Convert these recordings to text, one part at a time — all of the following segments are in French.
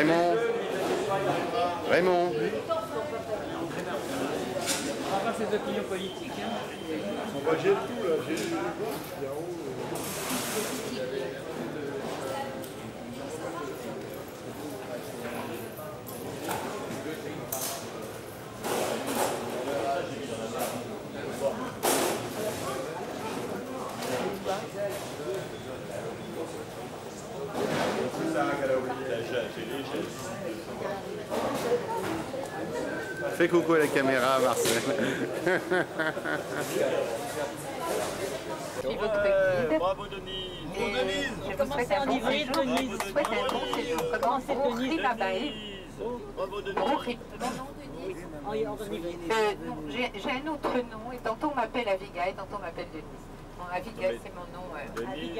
Raymond. Raymond. On va voir ses opinions politiques. J'ai tout là, j'ai le Fais coucou à la caméra, Marcel. Bravo Denise. Je vous souhaite un bon séjour. Je vous souhaite un bon séjour. Comment c'est Denise? Bravo Denise. J'ai un autre nom et tantôt on m'appelle Abigail, tantôt on m'appelle Denise. Bon, Abigail c'est mon nom. Denise,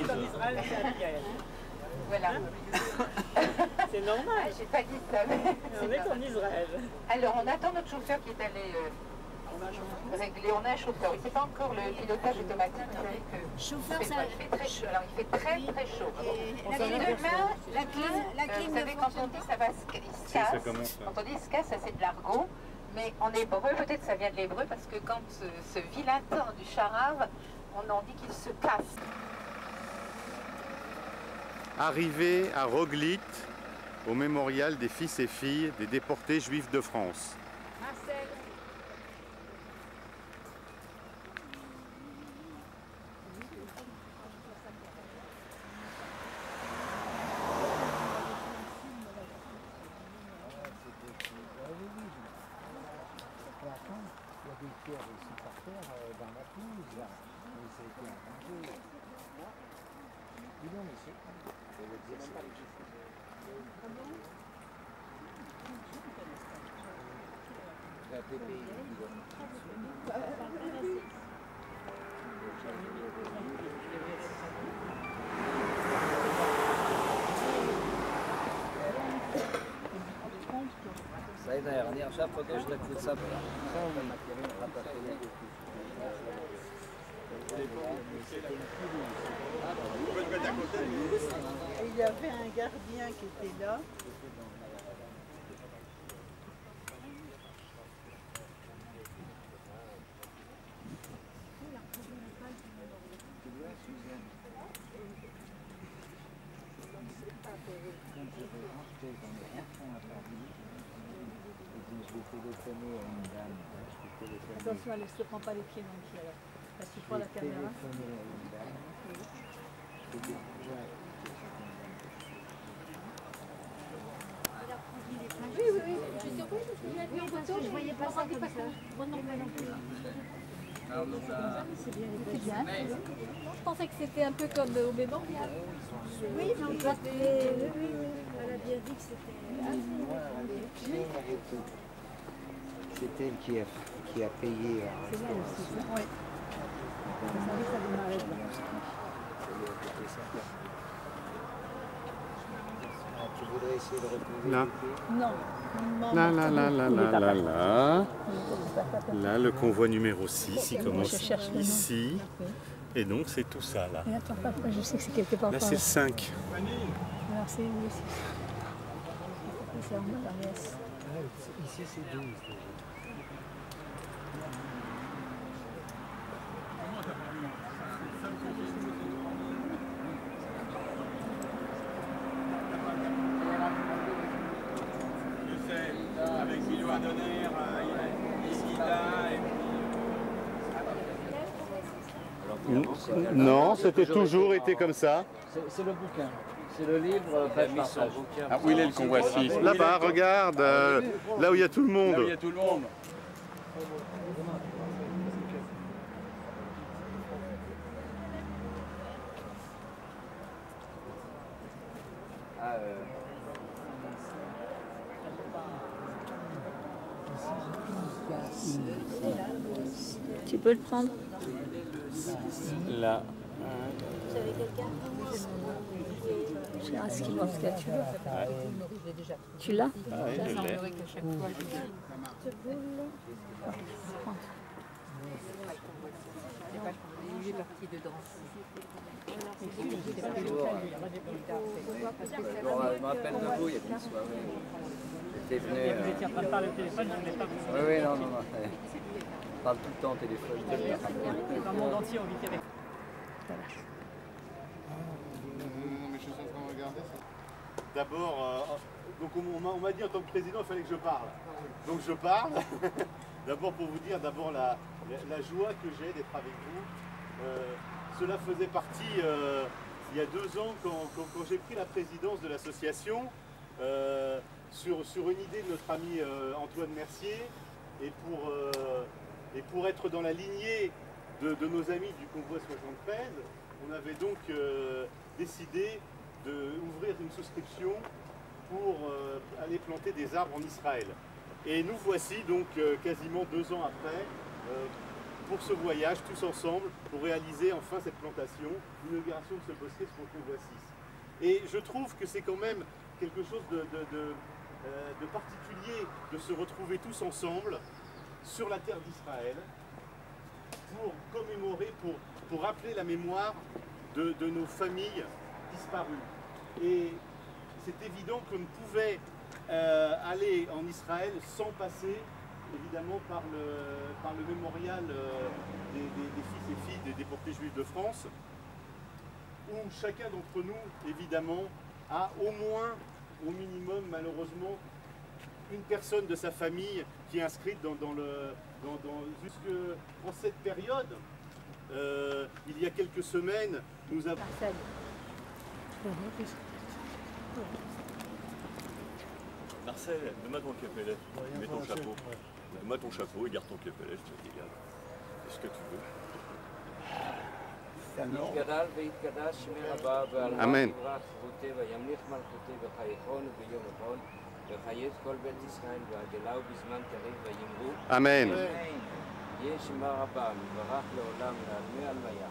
Comme Israël, c'est Abigail. Voilà. C'est normal. J'ai pas dit ça. On est en Israël. Alors on attend notre chauffeur qui est allé régler. On a un chauffeur. Il ne fait pas encore le pilotage automatique. Vous savez que Chauffeur, il fait très chaud. Alors il fait très chaud. La clim, vous savez, quand on dit ça va se casse, quand on dit se casse, ça c'est de l'argot. Mais en hébreu, peut-être ça vient de l'hébreu, parce que quand ce vilain temps du charave, on en dit qu'il se casse. Arrivé à Roglit, au mémorial des fils et filles des déportés juifs de France. Marcel. Il y a des pierres aussi par terre dans la pelouse, là. Mais ça a été arrangé. Oui, non, mais c'est... La PPI, Ça aide à dernière, chaque fois que je t'ai fait ça. Il y avait un gardien qui était là. Attention, elle ne se prend pas les pieds non plus alors. Parce qu'il faut la caméra. Oui, oui, oui. Je suis surprise parce que je l'ai vu en photo, je ne voyais pas ça comme ça. Moi non plus. C'est bien. Je pensais que c'était un peu comme au mémorial. Oui, mais on va oui, elle a bien dit que c'était... c'est elle qui a payé. C'est elle aussi, ça. Oui. Vous savez, ça démarrait de là. Tu voudrais essayer de retrouver Là. Non. Là. Là, le convoi numéro 6, il commence ici. Et donc, c'est tout ça, là. Et attends, papa, je sais que c'est quelque part. Là, c'est le 5. Alors, c'est où ici? C'est en Mariès. Ici, c'est 12. Avec Milo Adonner, Iskida et puis... Non, c'était toujours été comme ça. C'est le bouquin. C'est le livre page par page. Ah, où il est le convoi 6? Là-bas, regarde, là où il y a tout le monde. Là où il y a tout le monde. Tu peux le prendre? Là. Vous avez quelqu'un? Je sais pas ce qu'il pense que tu l'as. Tu l'as? Ah oui, je l'ai. faisait partie dedans. Je me rappelle de vous, il y a une soirée. J'étais venu. Vous étiez en train de parler au téléphone, je ne l'ai pas. Oui, oui, non. On parle tout le temps au téléphone. Dans le monde entier, on vit qu'avec. Non, mais je suis en train de regarder ça. D'abord, donc on m'a dit en tant que président, il fallait que je parle. Donc je parle. D'abord pour vous dire la joie que j'ai d'être avec vous. Cela faisait partie, il y a 2 ans, quand j'ai pris la présidence de l'association, sur une idée de notre ami Antoine Mercier, et pour être dans la lignée de nos amis du Convoi 73, on avait donc décidé d'ouvrir une souscription pour aller planter des arbres en Israël. Et nous voici donc quasiment 2 ans après pour ce voyage tous ensemble pour réaliser enfin cette plantation, l'inauguration de ce bosquet pour le Convoi 6. Et je trouve que c'est quand même quelque chose de particulier de se retrouver tous ensemble sur la terre d'Israël pour commémorer, pour rappeler la mémoire de nos familles disparues. Et c'est évident qu'on ne pouvait aller en Israël sans passer évidemment par le mémorial des fils et filles des déportés juifs de France, où chacun d'entre nous évidemment a au minimum malheureusement une personne de sa famille qui est inscrite jusque en cette période. Il y a quelques semaines, nous avons... Marcel, donne-moi ton capelet. Mets ton chapeau. Donne-moi ton chapeau et garde ton capelet, je te regarde. Qu'est-ce que tu veux? יתגדל ויתקדש שמי רבה ועל אמן. יברח חוטא וימליך מלכותי וחייכון וביום וחיית כל בית ישראל ועגלה ובזמן קריב ויאמרו Amen. יהיה שמה רבה מברך לעולם לעלמי עלמיה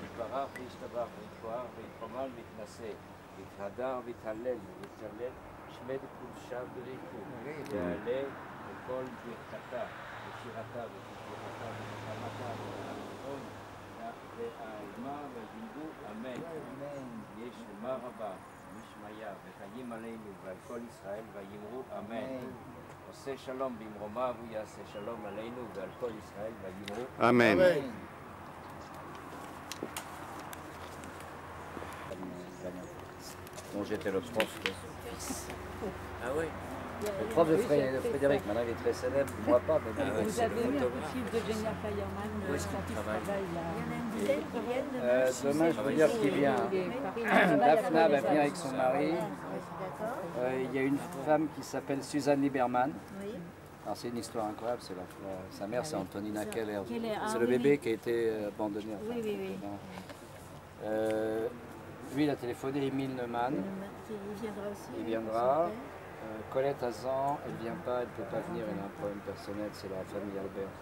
יתברך וישתבח ויתפאר ויתרומם ויתנשא ויתהדר ויתהלל ויתהלל שמד קודשה בריקו יעלה בכל ברכתה ושירתה ותפארתה ונחמתה ונחמתה והאלמה והגינבו אמן. יש שמה רבה משמיה וחיים עלינו ועל כל ישראל ויאמרו אמן. עושה שלום במרומיו הוא יעשה שלום עלינו ועל כל ישראל ויאמרו Amen. Bon, j'étais le prof de son fils. Ah oui. Le prof de Frédéric, maintenant il est très célèbre, moi pas, mais Vous avez eu un coup de fil de Jennifer Feierman quand il travaille là. demain, je peux dire qu'il vient. Daphna va venir avec son mari. Il y a une femme qui s'appelle Suzanne Lieberman. Alors c'est une histoire incroyable, sa mère c'est Antonina Keller. C'est le bébé qui a été abandonné. Oui, oui, oui. Lui il a téléphoné, Émile Neumann. Il viendra aussi. Il viendra. Colette Azan, elle ne vient pas, elle ne peut pas venir, elle a un problème personnel, c'est la famille Albert.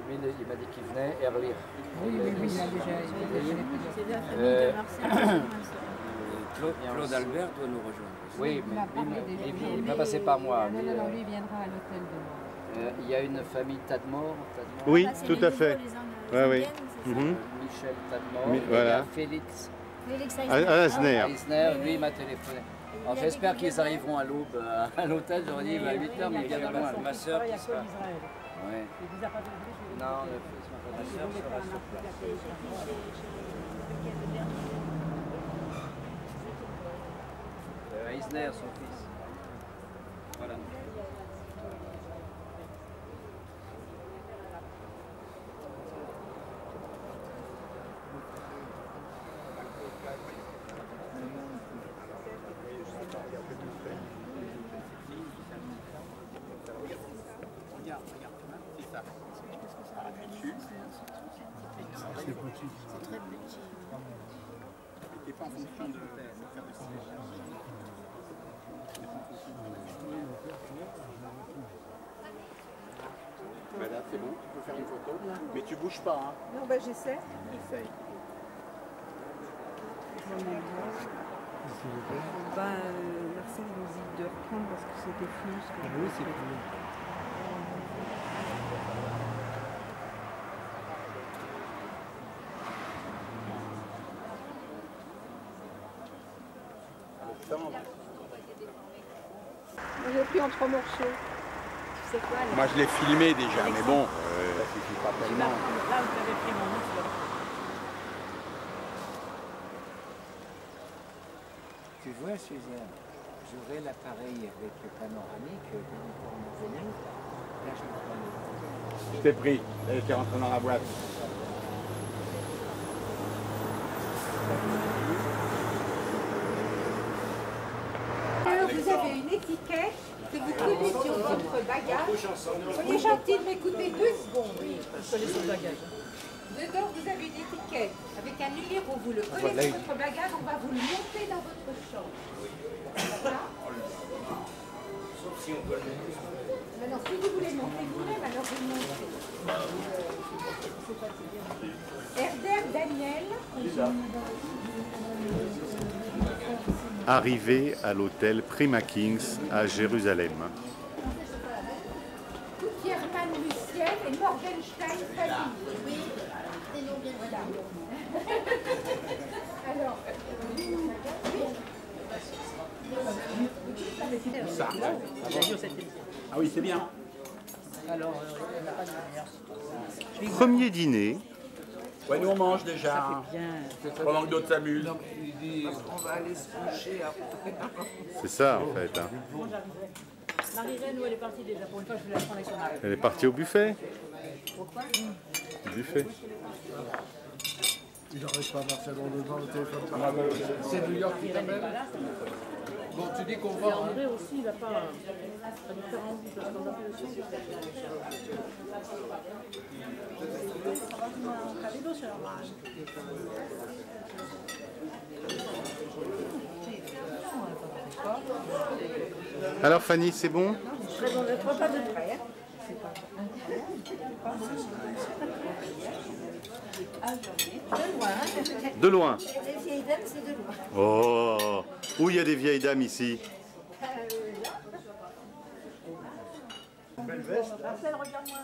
Lui, il m'a dit qu'il venait, Erlir. Oui, il a déjà c'est de la famille de Marcel. Claude Albert doit nous rejoindre. Oui, mais il va passer par moi. Non, lui il viendra à l'hôtel de... Il y a une famille Tadmor. Oui, tout à fait. Oui, oui. Michel Tadmor. Voilà. Il y a Félix Asner. Eisner, lui il m'a téléphoné. Alors j'espère qu'ils arriveront à l'aube à l'hôtel, j'aurais dit à 8h, mais il vient de loin. Ma soeur qui sera. Ouais. Non, ma soeur sera sur place. Eisner, son fils. Voilà. C'est très petit. Et pas en fonction de faire des signes. Voilà, c'est bon, tu peux faire une photo. Mais tu bouges pas, hein. Non, bah j'essaie. Essaye. Marcel nous dit de reprendre parce que c'était flou. Oui, c'est flou. attendre. J'ai pris en 3 morceaux. C'est quoi là? Moi je l'ai filmé déjà, mais bon, ça suffit pas tellement. Là, vous avez pris mon nom, tu vois. Tu vois, Suzanne, j'aurai l'appareil avec le panoramique pour mon venir. Là, je me prends. Je t'ai pris, elle était rentrée dans la boîte. Alors, vous avez une étiquette que vous collez sur votre bagage. Soyez gentil de m'écouter 2 secondes. Coller sur le bagage. Dedans, vous avez une étiquette avec un numéro. Vous le collez sur votre bagage, on va vous le monter dans votre chambre. Voilà. Sauf si on colle. Maintenant, si vous voulez monter vous-même, alors vous montez. Herder Daniel. Arrivé à l'hôtel Prima Kings à Jérusalem. Pierre-Man Lucienne et Morgenstein Famille. Oui, voilà. Alors, Ça. Ah oui, c'est bien. Alors, on n'a pas de lumière. Premier dîner. Ouais, nous on mange déjà. Pendant que d'autres s'amusent. On va aller se coucher après. C'est ça en fait. Hein. Marie-Reine, où elle est partie déjà? Pour une fois, je vais la prendre avec son mari. Elle est partie au buffet. Pourquoi? Au buffet. Il n'arrête pas Marcel, on le dans le téléphone. C'est New York qui t'appelle? Bon, tu dis qu'on va. André aussi, il n'a pas dû faire envie parce qu'on a fait le son. Alors Fanny, c'est bon? Très bon, le repas de près. De loin. Les vieilles dames, c'est de loin. Oh, où il y a des vieilles dames ici? Belle veste. Marcel, regarde-moi.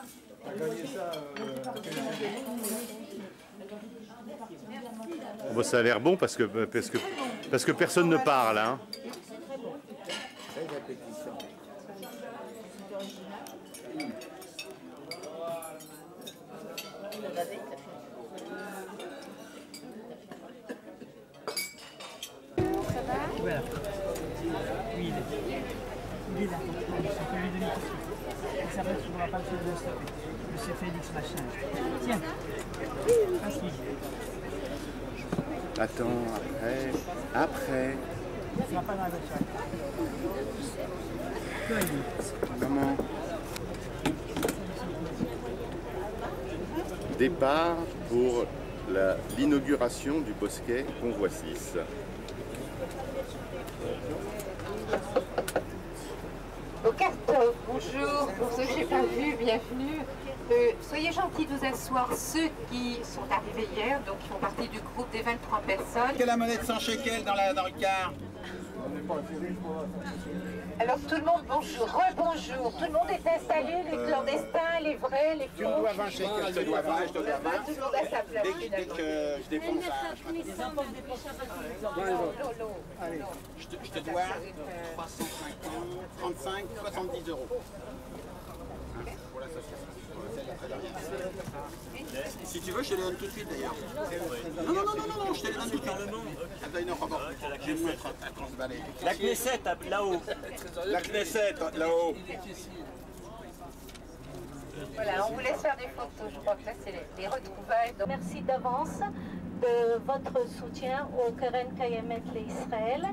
T'as gagné ça. Bon, ça a l'air bon parce que personne ne parle. Hein. Très appétissant. Voilà. Oui, il est là. On peut lui donner tout de suite. Ça va, tu ne pourras pas le stopper. Monsieur Félix machin. Tiens. Ainsi. Attends, après. Il ne sera pas dans la voiture. Comment? Départ pour l'inauguration du bosquet Convoi 6. Au carton, bonjour, pour ceux que je n'ai pas vus, bienvenue. Soyez gentils de vous asseoir, ceux qui sont arrivés hier, donc qui font partie du groupe des 23 personnes. Quelle la monnaie de 100 shekels dans le car? Alors tout le monde, bonjour, rebonjour, tout le monde est installé, les clandestins, les vrais, les Tu me faux. dois 20 shekels, je te dois 20, je te dois 20. Tout le monde a sa place. Dès que je dépense Allez. je te dois 350, 35, 70 euros. Pour l'association. Si tu veux, je te les donne tout de suite d'ailleurs. Non, je te les donne tout de suite. Attends, non, pardon. Je vais me mettre à transvaler. La Knesset, là-haut. La Knesset, là-haut. Voilà, on vous laisse faire des photos, je crois que là c'est les retrouvailles. Donc, merci d'avance de votre soutien au Keren Kayemet l'Israël.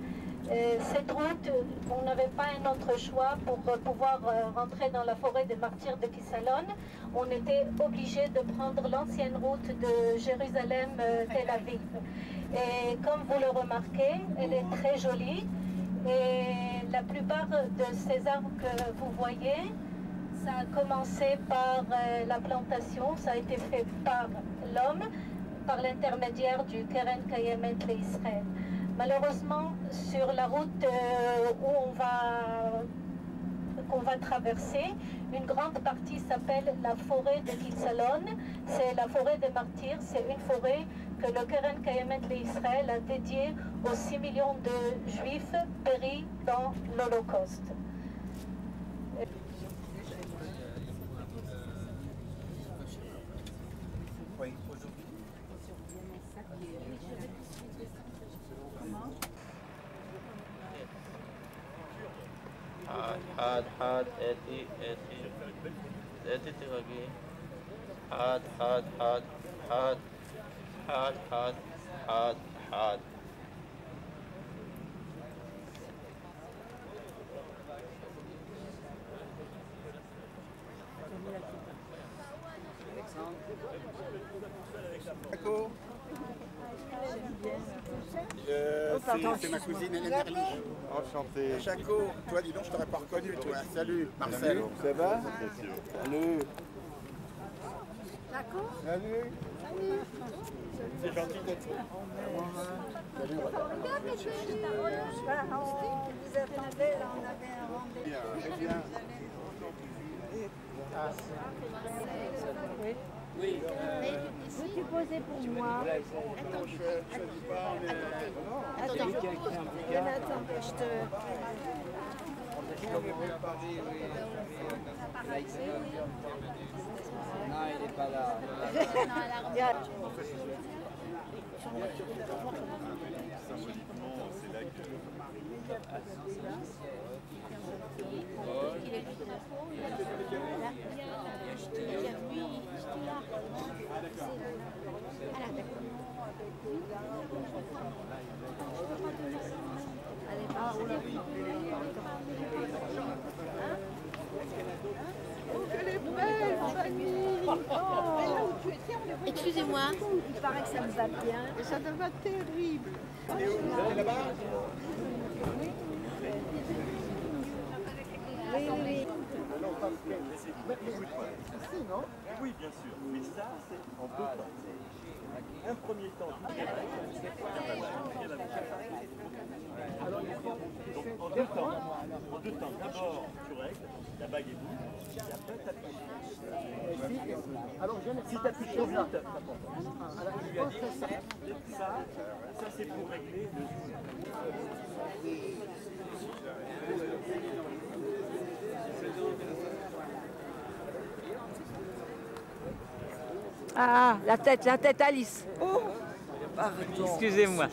Cette route, on n'avait pas un autre choix pour pouvoir rentrer dans la forêt des martyrs de Kissalon. On était obligé de prendre l'ancienne route de Jérusalem-Tel Aviv. Et comme vous le remarquez, elle est très jolie. Et la plupart de ces arbres que vous voyez, ça a commencé par la plantation, ça a été fait par l'homme, par l'intermédiaire du Keren Kayemet qu'on va traverser. Une grande partie s'appelle la forêt de Kitsalon. C'est la forêt des martyrs. C'est une forêt que le Keren Kayemet l'Israël a dédiée aux 6 millions de juifs péris dans l'Holocauste. حاد اتي تغني حاد D'accord. C'est ma cousine Hélène Erlich. Enchanté. Chaco, toi dis donc je t'aurais pas reconnu toi. Salut Marcel. Ça va? Salut. Chaco. Salut. C'est gentil d'être là. Salut. Vous attendez, là on avait un rendez-vous. Bien. Oui. Peux-tu poser pour moi? Attends, je dis pas, mais... Attends, Jonathan, je te... Non, il n'est pas là. Symboliquement, c'est là que... Excusez-moi, il paraît que ça me va bien. Ça me va terrible. Oui. Oui, bien sûr. Mais ça, c'est en deux temps. Un premier temps, donc en deux temps, d'abord tu règles, la bague est boue, et après tu appuies. Si tu appuies trop vite, ça c'est pour régler le Ah, la tête Alice. Oh, pardon. Excusez-moi.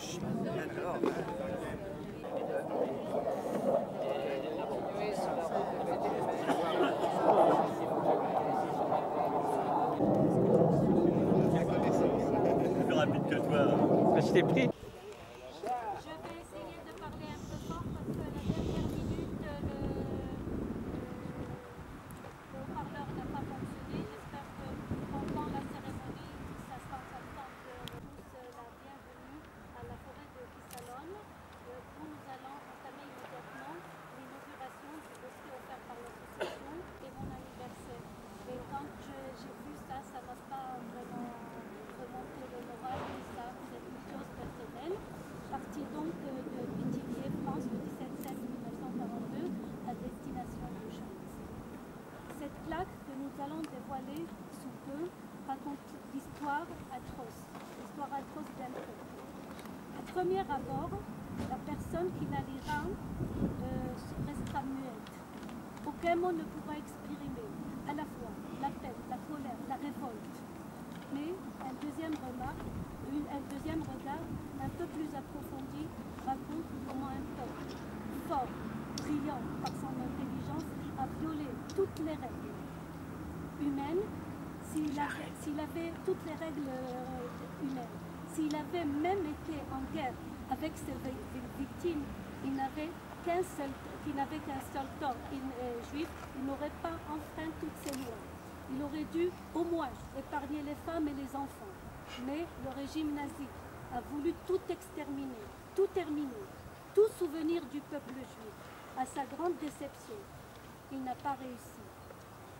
plus rapide que toi. Je t'ai pris. Premier abord, la personne qui la lira restera muette. Aucun mot ne pourra exprimer à la fois la peine, la colère, la révolte. Mais un deuxième regard un peu plus approfondi raconte comment un peuple fort, brillant par son intelligence, a violé toutes les règles humaines. S'il avait toutes les règles humaines, s'il avait même été en guerre avec ses victimes, qui n'avait qu'un seul tort juif, il n'aurait pas enfreint toutes ces lois. Il aurait dû au moins épargner les femmes et les enfants. Mais le régime nazi a voulu tout exterminer, tout terminer, tout souvenir du peuple juif. À sa grande déception, il n'a pas réussi.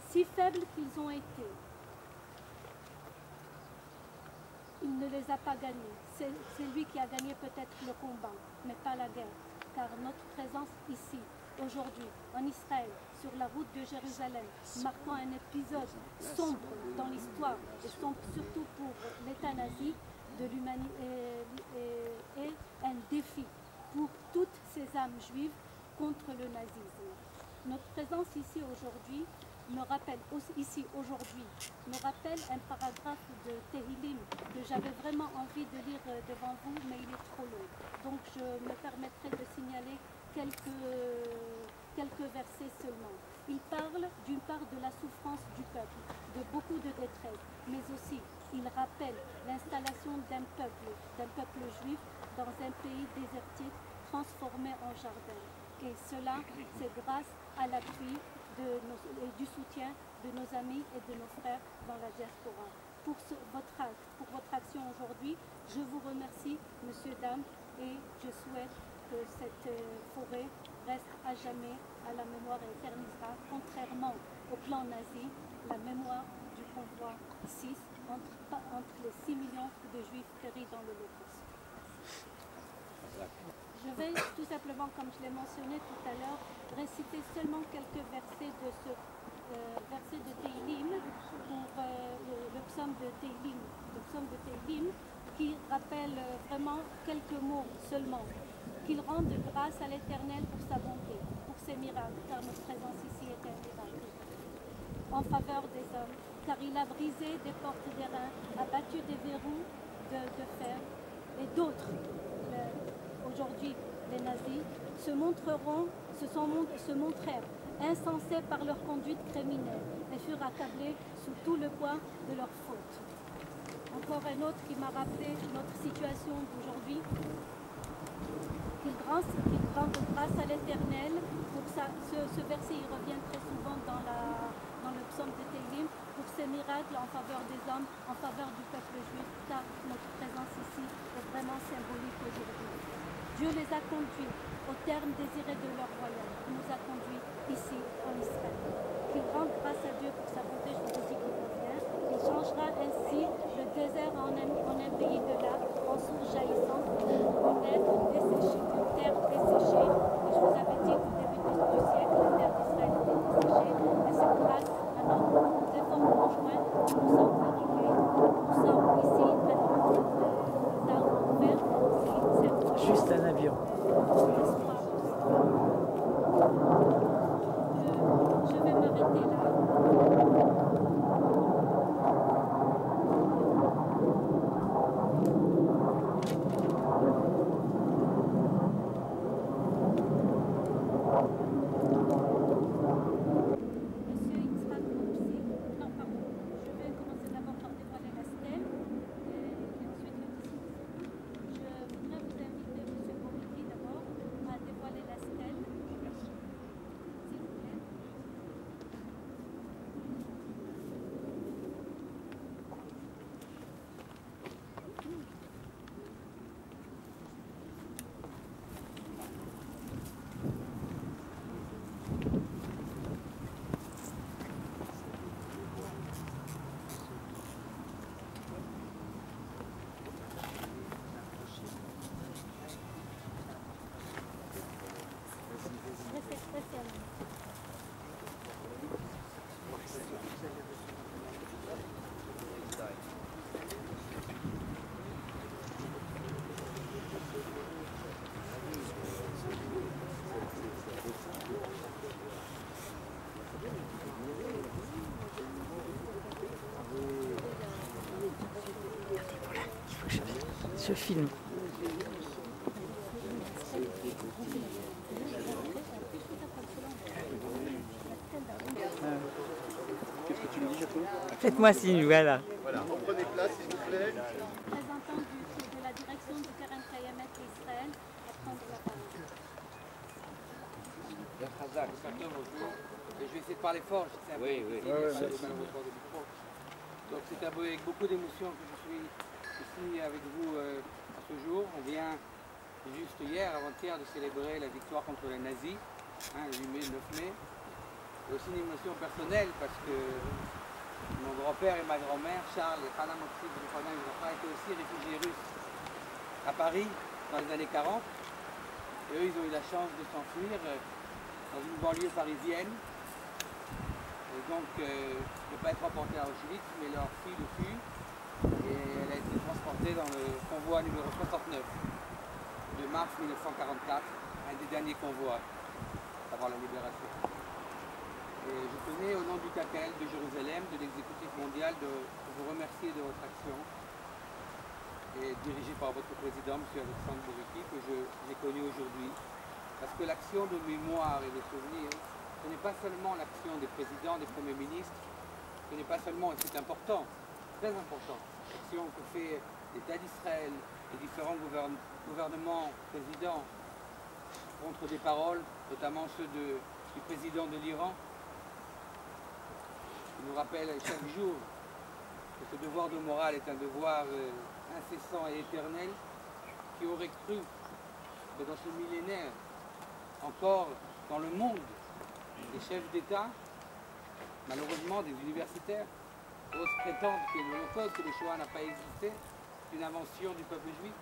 Si faibles qu'ils ont été, il ne les a pas gagnés. C'est lui qui a gagné peut-être le combat, mais pas la guerre, car notre présence ici aujourd'hui en Israël, sur la route de Jérusalem, marquant un épisode sombre dans l'histoire et sombre surtout pour l'État nazi de l'humanité est un défi pour toutes ces âmes juives contre le nazisme. Notre présence ici aujourd'hui me rappelle un paragraphe de Tehillim que j'avais vraiment envie de lire devant vous, mais il est trop long. Donc je me permettrai de signaler quelques versets seulement. Il parle d'une part de la souffrance du peuple, de beaucoup de détresse, mais aussi il rappelle l'installation d'un peuple juif dans un pays désertique transformé en jardin. Et cela, c'est grâce à l'appui et du soutien de nos amis et de nos frères dans la diaspora. Pour votre action aujourd'hui, je vous remercie, messieurs, dames, et je souhaite que cette forêt reste à jamais à la mémoire et éternisera, contrairement au plan nazi, la mémoire du convoi 6 entre les 6 millions de juifs péris dans l'Holocauste. Je vais tout simplement, comme je l'ai mentionné tout à l'heure, réciter seulement quelques versets de ce verset de Tehillim pour le psaume de Tehillim, qui rappelle vraiment quelques mots seulement. Qu'il rende grâce à l'Éternel pour sa bonté, pour ses miracles, car notre présence ici est un miracle. En faveur des hommes, car il a brisé des portes d'airain, a battu des verrous de fer, et d'autres, aujourd'hui les nazis, se montrèrent insensés par leur conduite criminelle et furent accablés sous tout le poids de leurs fautes. Encore un autre qui m'a rappelé notre situation d'aujourd'hui. Qu'il rende grâce à l'Éternel. Pour ça, ce verset il revient très souvent dans le psaume de Tehillim, pour ses miracles en faveur des hommes, en faveur du peuple juif, car notre présence ici est vraiment symbolique aujourd'hui. Dieu les a conduits au terme désiré de leur voyage. Il nous a conduits ici en Israël. Qu'il rende grâce à Dieu pour sa bonté, je vous dis qu'il revient. Il changera ainsi le désert en un pays de lacs, en source jaillissante, en terre desséchée. Et je vous avais dit qu'au début du siècle, la terre d'Israël était desséchée. Et c'est grâce à nos efforts conjoints que nous sommes arrivés. Nous sommes ici maintenant des arbres ouverts. Juste un avion. Je vais m'arrêter là. Je filme. Qu'est-ce que tu me dis, Jaco? Faites-moi signe, voilà. Voilà, reprenez place, s'il vous plaît. Représentant de la direction du Keren Kayemet Israël à prendre la parole. Je vais essayer de parler fort, je sais un peu. Donc c'est avec beaucoup d'émotion que je suis ici avec vous à ce jour. On vient juste hier, avant-hier, de célébrer la victoire contre les nazis, le 8 mai, le 9 mai. C'est aussi une émotion personnelle parce que mon grand-père et ma grand-mère, Charles et Hana Motsi, étaient aussi réfugiés russes à Paris dans les années 40. Et eux, ils ont eu la chance de s'enfuir dans une banlieue parisienne. Et donc, ne pas être emportée à Auschwitz, mais leur fille le fut. Et elle a été transportée dans le convoi numéro 69 de mars 1944, un des derniers convois avant la libération. Et je tenais, au nom du KKL de Jérusalem, de l'exécutif mondial, de vous remercier de votre action, et dirigée par votre président, M. Alexandre Bouriki, que j'ai connu aujourd'hui. Parce que l'action de mémoire et de souvenir, ce n'est pas seulement l'action des présidents, des premiers ministres, ce n'est pas seulement, et c'est important, très important, l'action que fait l'État d'Israël, les différents gouvernements, présidents, contre des paroles, notamment ceux du président de l'Iran, qui nous rappelle chaque jour que ce devoir de morale est un devoir incessant et éternel. Qui aurait cru que dans ce millénaire, encore dans le monde, des chefs d'État, malheureusement des universitaires, osent prétendre que l'Holocauste, que le Shoah n'a pas existé, c'est une invention du peuple juif.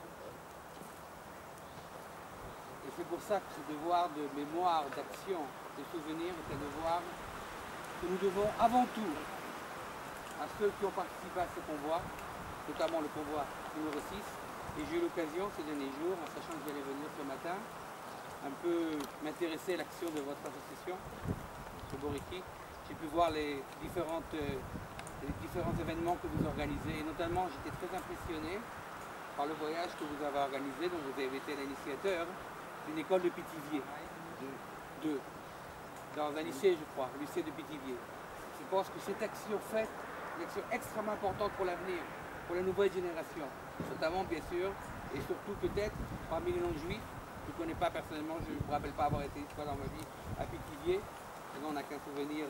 Et c'est pour ça que ce devoir de mémoire, d'action, de souvenir est un devoir que nous devons avant tout à ceux qui ont participé à ce convoi, notamment le convoi numéro 6. Et j'ai eu l'occasion ces derniers jours, en sachant que j'allais venir ce matin, un peu m'intéresser à l'action de votre association, M. Bouriki. J'ai pu voir les différents événements que vous organisez. Et notamment, j'étais très impressionné par le voyage que vous avez organisé, dont vous avez été l'initiateur, d'une école de Pithiviers, dans un lycée, je crois, le lycée de Pithiviers. Je pense que cette action faite, une action extrêmement importante pour l'avenir, pour la nouvelle génération, notamment bien sûr, et surtout peut-être parmi les non-juifs. Je ne connais pas personnellement, je ne me rappelle pas avoir été une fois dans ma vie à Pithiviers, et on n'a qu'un souvenir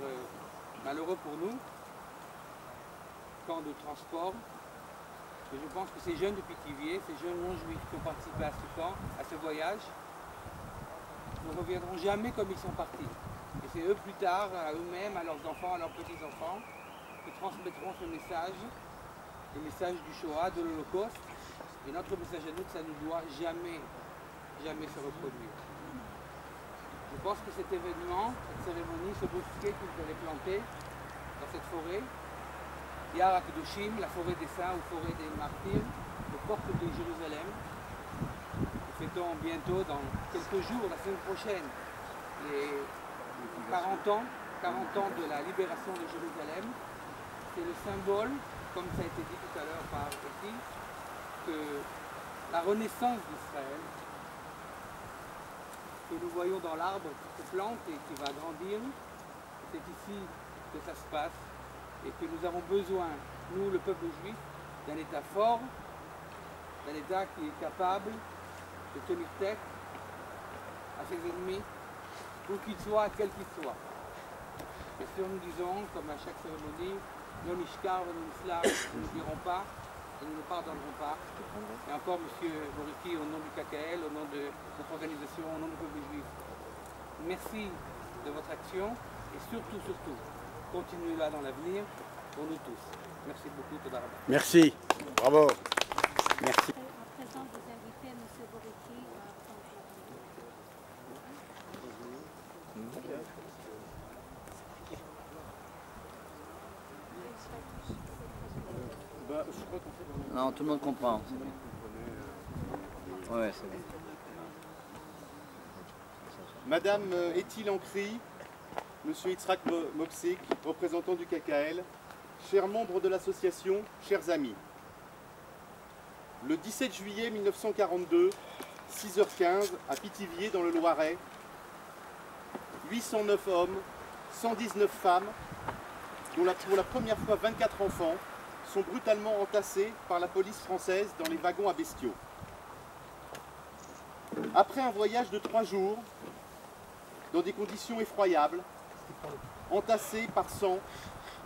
malheureux pour nous, camp de transport. Mais je pense que ces jeunes de Pithiviers, ces jeunes non-juifs qui ont participé à ce camp, à ce voyage, ne reviendront jamais comme ils sont partis. Et c'est eux plus tard, à eux-mêmes, à leurs enfants, à leurs petits-enfants, qui transmettront ce message, le message du Shoah, de l'Holocauste. Et notre message à nous, que ça ne doit jamais se reproduire. Je pense que cet événement, cette cérémonie, ce bosquet que vous avez planté dans cette forêt, Yar HaKadoshim, la forêt des saints ou forêt des martyrs, aux portes de Jérusalem. Nous fêtons bientôt, dans quelques jours, la semaine prochaine, les 40 ans de la libération de Jérusalem. C'est le symbole, comme ça a été dit tout à l'heure par Betty, que la renaissance d'Israël, que nous voyons dans l'arbre qui se plante et qui va grandir, c'est ici que ça se passe et que nous avons besoin, nous le peuple juif, d'un État fort, d'un État qui est capable de tenir tête à ses ennemis, où qu'ils soient, quels qu'ils soient. Et si nous disons, comme à chaque cérémonie, non ishkar, non islam, nous ne dirons pas, et nous ne pardonnerons pas. Et encore, M. Bouriki, au nom du KKL, au nom de notre organisation, au nom du peuple juif, merci de votre action et surtout, continuez-la dans l'avenir pour nous tous. Merci beaucoup, Toda Rabba. Merci, bravo. Merci. À présent, vous invitez M. Bouriki à Non, tout le monde comprend. Ouais, c'est bon. Madame Ethyle Ancry, Monsieur Yitzhak Mopsik, représentant du KKL, chers membres de l'association, chers amis. Le 17 juillet 1942, 6h15, à Pithiviers, dans le Loiret, 809 hommes, 119 femmes, dont pour la première fois 24 enfants, sont brutalement entassés par la police française dans les wagons à bestiaux. Après un voyage de 3 jours, dans des conditions effroyables, entassés par 100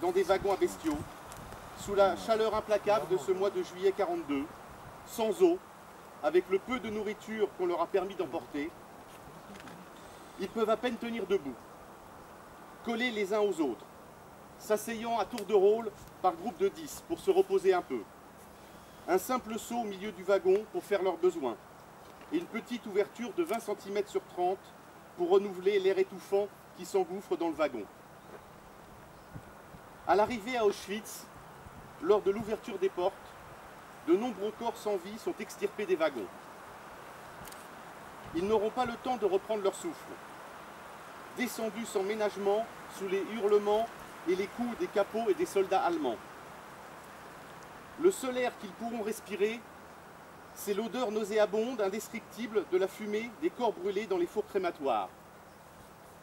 dans des wagons à bestiaux, sous la chaleur implacable de ce mois de juillet 42, sans eau, avec le peu de nourriture qu'on leur a permis d'emporter, ils peuvent à peine tenir debout, collés les uns aux autres, s'asseyant à tour de rôle par groupe de 10 pour se reposer un peu. Un simple seau au milieu du wagon pour faire leurs besoins et une petite ouverture de 20 cm sur 30 pour renouveler l'air étouffant qui s'engouffre dans le wagon. À l'arrivée à Auschwitz, lors de l'ouverture des portes, de nombreux corps sans vie sont extirpés des wagons. Ils n'auront pas le temps de reprendre leur souffle. Descendus sans ménagement, sous les hurlements et les coups des capots et des soldats allemands. Le seul air qu'ils pourront respirer, c'est l'odeur nauséabonde, indescriptible de la fumée des corps brûlés dans les fours crématoires.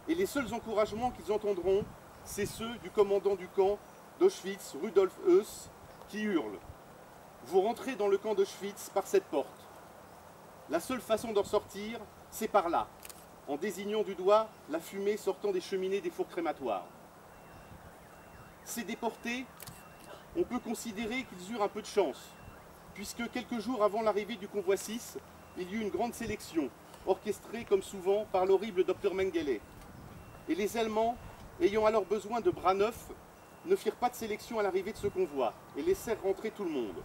Et les seuls encouragements qu'ils entendront, c'est ceux du commandant du camp d'Auschwitz, Rudolf Höss, qui hurle « Vous rentrez dans le camp d'Auschwitz par cette porte. La seule façon d'en sortir, c'est par là », en désignant du doigt la fumée sortant des cheminées des fours crématoires. Ces déportés, on peut considérer qu'ils eurent un peu de chance, puisque quelques jours avant l'arrivée du convoi 6, il y eut une grande sélection, orchestrée comme souvent par l'horrible Dr Mengele. Et les Allemands, ayant alors besoin de bras neufs, ne firent pas de sélection à l'arrivée de ce convoi et laissèrent rentrer tout le monde.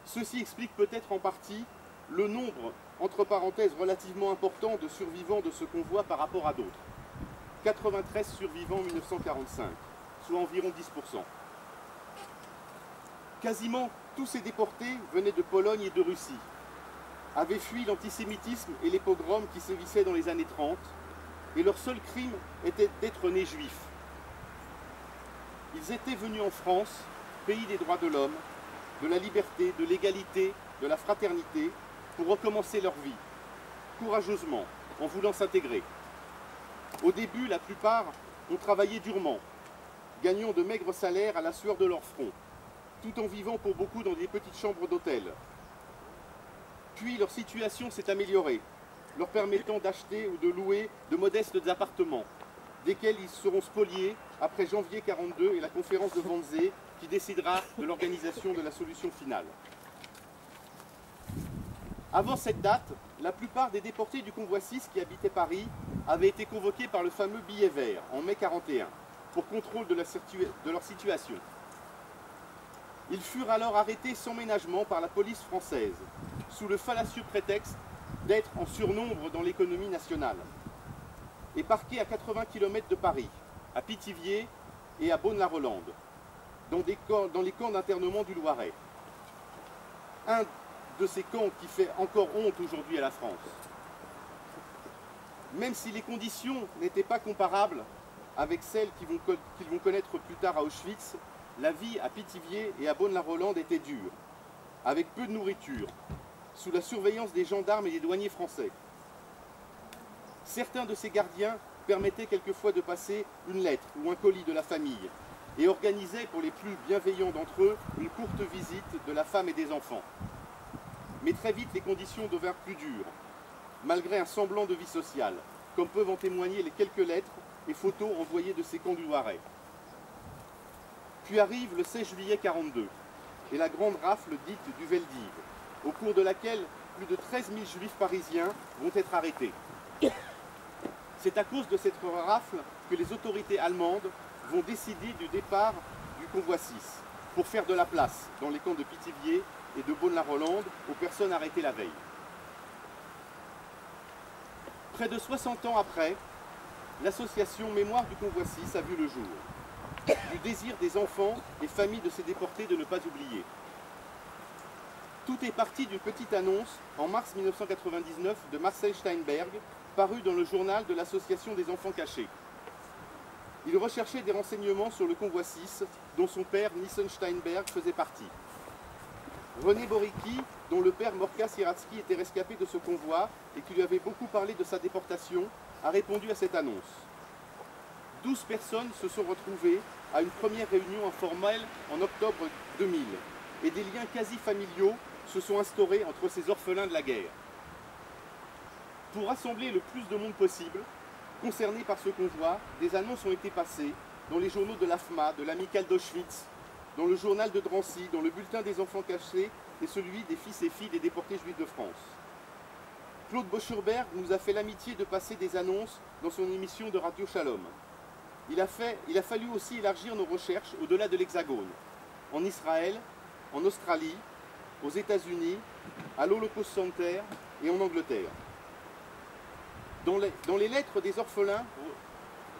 Ceci explique peut-être en partie le nombre, entre parenthèses, relativement important de survivants de ce convoi par rapport à d'autres. 93 survivants en 1945, soit environ 10%. Quasiment tous ces déportés venaient de Pologne et de Russie, avaient fui l'antisémitisme et les pogroms qui sévissaient dans les années 30, et leur seul crime était d'être nés juifs. Ils étaient venus en France, pays des droits de l'homme, de la liberté, de l'égalité, de la fraternité, pour recommencer leur vie, courageusement, en voulant s'intégrer. Au début, la plupart ont travaillé durement, gagnant de maigres salaires à la sueur de leur front, tout en vivant pour beaucoup dans des petites chambres d'hôtel. Puis leur situation s'est améliorée, leur permettant d'acheter ou de louer de modestes appartements, desquels ils seront spoliés après janvier 1942 et la conférence de Wannsee qui décidera de l'organisation de la solution finale. Avant cette date, la plupart des déportés du convoi 6 qui habitaient Paris avaient été convoqués par le fameux billet vert en mai 1941 pour contrôle de leur situation. Ils furent alors arrêtés sans ménagement par la police française, sous le fallacieux prétexte d'être en surnombre dans l'économie nationale, et parqués à 80 km de Paris, à Pithiviers et à Beaune-la-Rolande, dans les camps d'internement du Loiret. Un de ces camps qui fait encore honte aujourd'hui à la France. Même si les conditions n'étaient pas comparables avec celles qu'ils vont connaître plus tard à Auschwitz, la vie à Pithiviers et à Beaune-la-Rolande était dure, avec peu de nourriture, sous la surveillance des gendarmes et des douaniers français. Certains de ces gardiens permettaient quelquefois de passer une lettre ou un colis de la famille et organisaient pour les plus bienveillants d'entre eux une courte visite de la femme et des enfants. Mais très vite, les conditions devinrent plus dures, malgré un semblant de vie sociale, comme peuvent en témoigner les quelques lettres et photos envoyées de ces camps du Loiret. Puis arrive le 16 juillet 1942 et la grande rafle dite du Veldiv, au cours de laquelle plus de 13 000 juifs parisiens vont être arrêtés. C'est à cause de cette rafle que les autorités allemandes vont décider du départ du convoi 6 pour faire de la place dans les camps de Pithiviers et de Beaune-la-Rolande aux personnes arrêtées la veille. Près de 60 ans après, l'association Mémoire du convoi 6 a vu le jour, du désir des enfants et familles de ces déportés de ne pas oublier. Tout est parti d'une petite annonce en mars 1999 de Marcel Steinberg, paru dans le journal de l'association des enfants cachés. Il recherchait des renseignements sur le convoi 6, dont son père Nissen Steinberg faisait partie. René Boricki, dont le père Morka Siratsky était rescapé de ce convoi et qui lui avait beaucoup parlé de sa déportation, a répondu à cette annonce. 12 personnes se sont retrouvées à une première réunion informelle en octobre 2000 et des liens quasi familiaux se sont instaurés entre ces orphelins de la guerre. Pour rassembler le plus de monde possible, concernés par ce convoi, des annonces ont été passées dans les journaux de l'AFMA, de l'Amicale d'Auschwitz, dans le journal de Drancy, dans le bulletin des enfants cachés et celui des fils et filles des déportés juifs de France. Claude Boschurberg nous a fait l'amitié de passer des annonces dans son émission de Radio Shalom. Il a fallu aussi élargir nos recherches au-delà de l'Hexagone, en Israël, en Australie, aux États-Unis, à l'Holocaust Center et en Angleterre. Dans les lettres des orphelins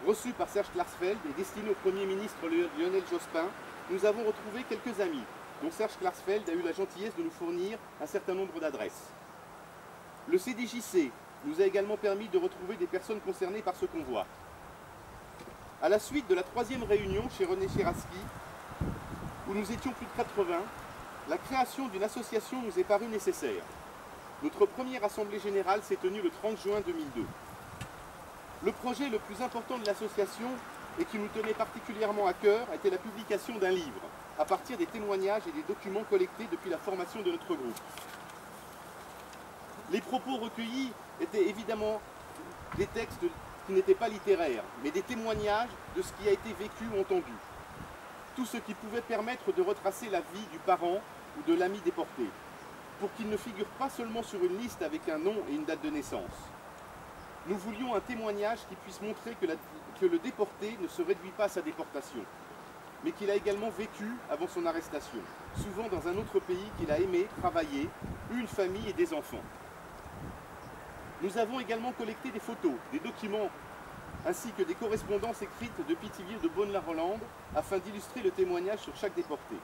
reçues par Serge Klarsfeld et destinées au Premier ministre Lionel Jospin, nous avons retrouvé quelques amis, dont Serge Klarsfeld a eu la gentillesse de nous fournir un certain nombre d'adresses. Le CDJC nous a également permis de retrouver des personnes concernées par ce convoi. À la suite de la 3e réunion chez René Cheraski, où nous étions plus de 80, la création d'une association nous est parue nécessaire. Notre première assemblée générale s'est tenue le 30 juin 2002. Le projet le plus important de l'association et qui nous tenait particulièrement à cœur était la publication d'un livre, à partir des témoignages et des documents collectés depuis la formation de notre groupe. Les propos recueillis étaient évidemment des textes qui n'étaient pas littéraires, mais des témoignages de ce qui a été vécu ou entendu. Tout ce qui pouvait permettre de retracer la vie du parent ou de l'ami déporté, pour qu'il ne figure pas seulement sur une liste avec un nom et une date de naissance. Nous voulions un témoignage qui puisse montrer que le déporté ne se réduit pas à sa déportation, mais qu'il a également vécu avant son arrestation, souvent dans un autre pays qu'il a aimé, travaillé, eu une famille et des enfants. Nous avons également collecté des photos, des documents, ainsi que des correspondances écrites de Pithiviers de Beaune-la-Rolande, afin d'illustrer le témoignage sur chaque déporté.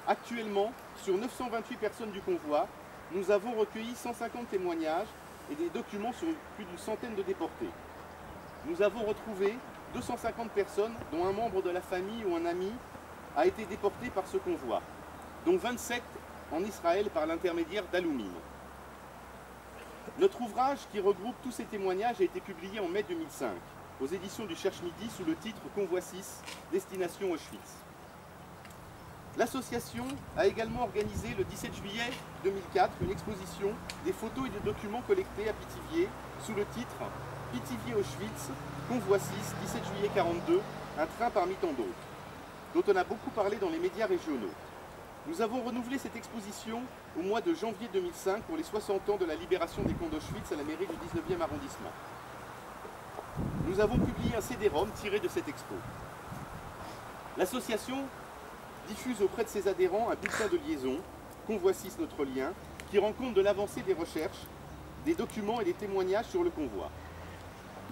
Actuellement, sur 928 personnes du convoi, nous avons recueilli 150 témoignages et des documents sur plus d'une centaine de déportés. Nous avons retrouvé 250 personnes dont un membre de la famille ou un ami a été déporté par ce convoi, dont 27 en Israël par l'intermédiaire d'Aloumine. Notre ouvrage qui regroupe tous ces témoignages a été publié en mai 2005 aux éditions du Cherche Midi sous le titre Convoi 6, Destination Auschwitz. L'association a également organisé le 17 juillet 2004 une exposition des photos et des documents collectés à Pithiviers sous le titre Pithiviers-Auschwitz, Convoi 6, 17 juillet 42, un train parmi tant d'autres, dont on a beaucoup parlé dans les médias régionaux. Nous avons renouvelé cette exposition au mois de janvier 2005 pour les 60 ans de la libération des camps d'Auschwitz à la mairie du 19e arrondissement. Nous avons publié un CD-ROM tiré de cette expo. L'association diffuse auprès de ses adhérents un bulletin de liaison, Convoi 6 notre lien, qui rend compte de l'avancée des recherches, des documents et des témoignages sur le convoi.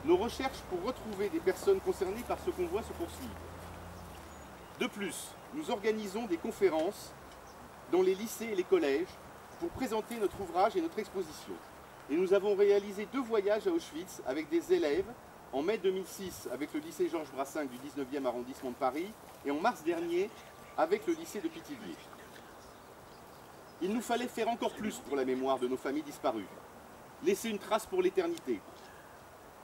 Nos recherches pour retrouver des personnes concernées par ce convoi se poursuivent. De plus, nous organisons des conférences dans les lycées et les collèges pour présenter notre ouvrage et notre exposition. Et nous avons réalisé 2 voyages à Auschwitz avec des élèves, en mai 2006 avec le lycée Georges Brassens du 19e arrondissement de Paris et en mars dernier avec le lycée de Pithiviers. Il nous fallait faire encore plus pour la mémoire de nos familles disparues, laisser une trace pour l'éternité.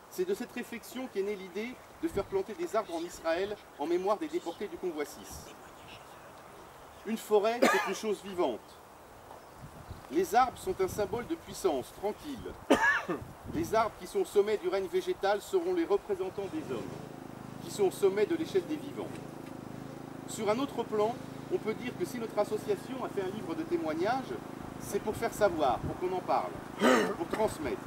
C'est de cette réflexion qu'est née l'idée de faire planter des arbres en Israël en mémoire des déportés du convoi 6. Une forêt, c'est une chose vivante. Les arbres sont un symbole de puissance, tranquille. Les arbres qui sont au sommet du règne végétal seront les représentants des hommes, qui sont au sommet de l'échelle des vivants. Sur un autre plan, on peut dire que si notre association a fait un livre de témoignages, c'est pour faire savoir, pour qu'on en parle, pour transmettre.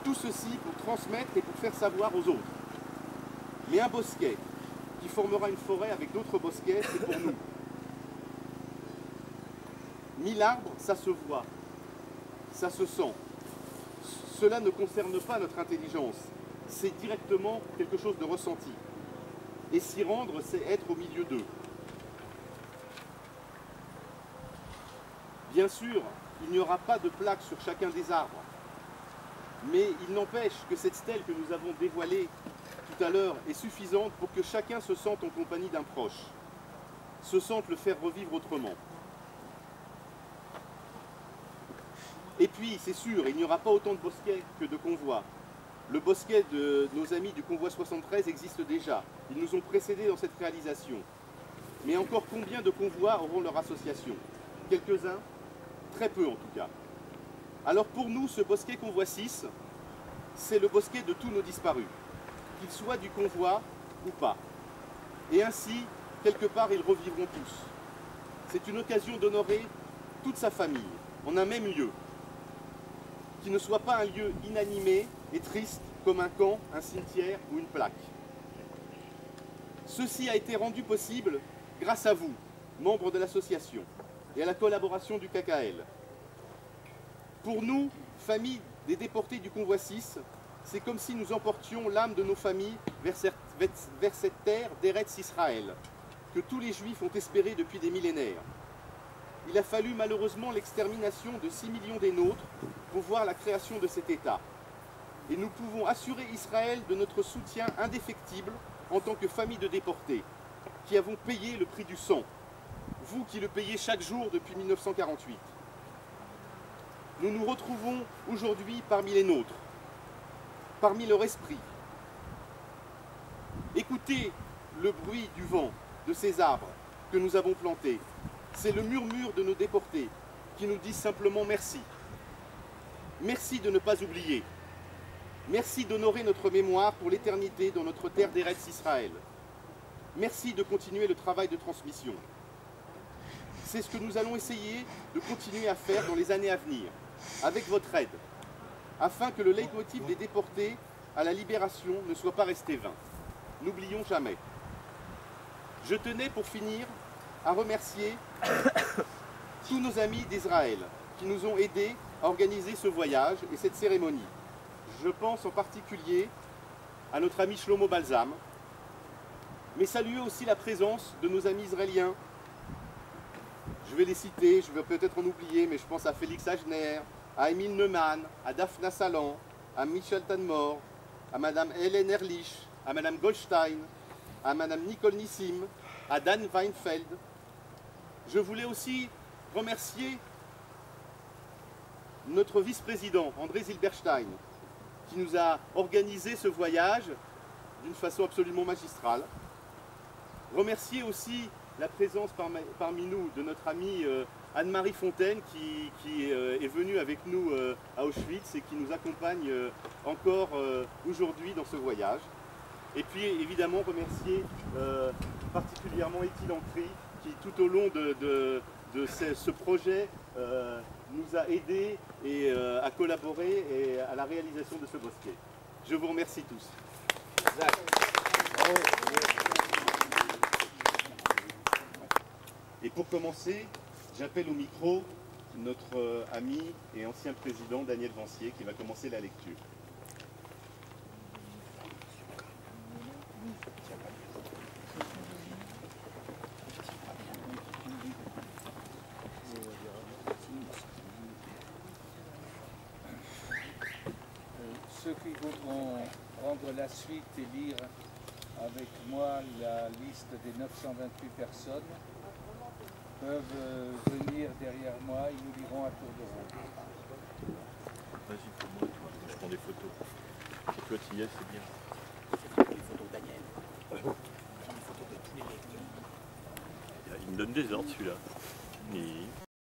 Tout ceci pour transmettre et pour faire savoir aux autres. Mais un bosquet qui formera une forêt avec d'autres bosquets, c'est pour nous. 1000 arbres, ça se voit, ça se sent. Cela ne concerne pas notre intelligence, c'est directement quelque chose de ressenti. Et s'y rendre, c'est être au milieu d'eux. Bien sûr, il n'y aura pas de plaque sur chacun des arbres. Mais il n'empêche que cette stèle que nous avons dévoilée tout à l'heure est suffisante pour que chacun se sente en compagnie d'un proche, se sente le faire revivre autrement. Et puis, c'est sûr, il n'y aura pas autant de bosquets que de convois. Le bosquet de nos amis du convoi 73 existe déjà. Ils nous ont précédés dans cette réalisation. Mais encore combien de convois auront leur association? Quelques-uns? Très peu en tout cas. Alors pour nous, ce bosquet convoi 6, c'est le bosquet de tous nos disparus, qu'ils soient du convoi ou pas. Et ainsi, quelque part, ils revivront tous. C'est une occasion d'honorer toute sa famille, en un même lieu, qui ne soit pas un lieu inanimé et triste comme un camp, un cimetière ou une plaque. Ceci a été rendu possible grâce à vous, membres de l'association, et à la collaboration du KKL. Pour nous, famille des déportés du convoi 6, c'est comme si nous emportions l'âme de nos familles vers cette terre d'Eretz Israël, que tous les Juifs ont espéré depuis des millénaires. Il a fallu malheureusement l'extermination de 6 millions des nôtres pour voir la création de cet État. Et nous pouvons assurer Israël de notre soutien indéfectible en tant que famille de déportés, qui avons payé le prix du sang, vous qui le payez chaque jour depuis 1948. Nous nous retrouvons aujourd'hui parmi les nôtres, parmi leur esprit. Écoutez le bruit du vent de ces arbres que nous avons plantés. C'est le murmure de nos déportés qui nous disent simplement merci. Merci de ne pas oublier. Merci d'honorer notre mémoire pour l'éternité dans notre terre d'Eretz Israël. Merci de continuer le travail de transmission. C'est ce que nous allons essayer de continuer à faire dans les années à venir, avec votre aide, afin que le leitmotiv des déportés à la libération ne soit pas resté vain. N'oublions jamais. Je tenais pour finir à remercier tous nos amis d'Israël qui nous ont aidés à organiser ce voyage et cette cérémonie. Je pense en particulier à notre ami Shlomo Balsam, mais saluer aussi la présence de nos amis israéliens. Je vais les citer, je vais peut-être en oublier, mais je pense à Félix Agner, à Émile Neumann, à Daphna Salan, à Michel Tanmor, à Madame Hélène Erlich, à Madame Goldstein, à Madame Nicole Nissim, à Dan Weinfeld. Je voulais aussi remercier notre vice-président, André Zilberstein, qui nous a organisé ce voyage d'une façon absolument magistrale. Remercier aussi la présence parmi nous de notre amie Anne-Marie Fontaine qui est venue avec nous à Auschwitz et qui nous accompagne encore aujourd'hui dans ce voyage. Et puis évidemment remercier particulièrement Étienne Ancry qui tout au long de ce projet nous a aidés et a collaboré et à la réalisation de ce bosquet. Je vous remercie tous. Et pour commencer, j'appelle au micro notre ami et ancien président Daniel Vancier qui va commencer la lecture. Ceux qui voudront prendre la suite et lire avec moi la liste des 928 personnes peuvent venir derrière moi et nous lirons à tour de rôle. Vas-y, pour moi, toi, je prends des photos. Et toi, tu y es, c'est bien. Les photos de Daniel. Ah bon. Les photos de tous les lecteurs. Il me donne des ordres, celui-là. Oui.